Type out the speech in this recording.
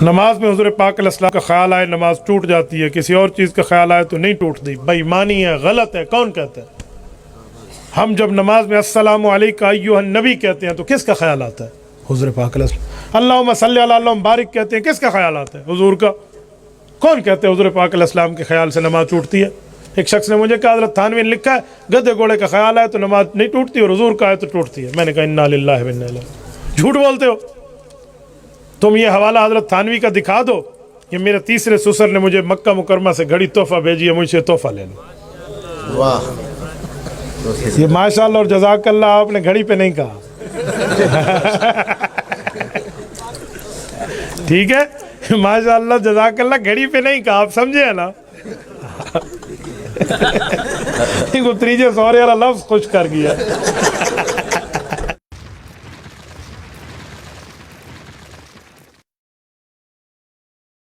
نماز میں حضور پاک علیہ السلام کا خیال آئے نماز ٹوٹ جاتی ہے، کسی اور چیز کا خیال آئے تو نہیں ٹوٹتی، بے ایمانی ہے، غلط ہے، کون کہتا ہے؟ ہم جب نماز میں السلام علیکہ ایھا النبی کہتے ہیں تو کس کا خیال آتا ہے؟ حضور پاک علیہ السلام۔ اللہم صلی علی اللہم بارک کہتے ہیں، کس کا خیال آتا ہے؟ حضور کا۔ کون کہتے ہیں حضور پاک علیہ السلام کے خیال سے نماز ٹوٹتی ہے؟ ایک شخص نے مجھے کہا حضرت تھانوی نے لکھا ہے گدھے گھوڑے کا خیال آئے تو نماز نہیں ٹوٹتی اور حضور کا آئے تو ٹوٹتی ہے۔ میں نے کہا انا للہ و انا الیہ۔ جھوٹ بولتے ہو تم۔ یہ حوالہ حضرت تھانوی کا دکھا دو، یہ میرے تیسرے سسر نے مجھے مکہ مکرمہ سے گھڑی تحفہ بھیجی ہے، مجھ سے تحفہ لے لو۔ واہ، یہ ماشاء اللہ اور جزاک اللہ آپ نے گھڑی پہ نہیں کہا، ٹھیک ہے؟ ماشاء اللہ جزاک اللہ گھڑی پہ نہیں کہا، آپ سمجھے ہے نا؟ تریجے سورے والا لفظ خوش کر گیا۔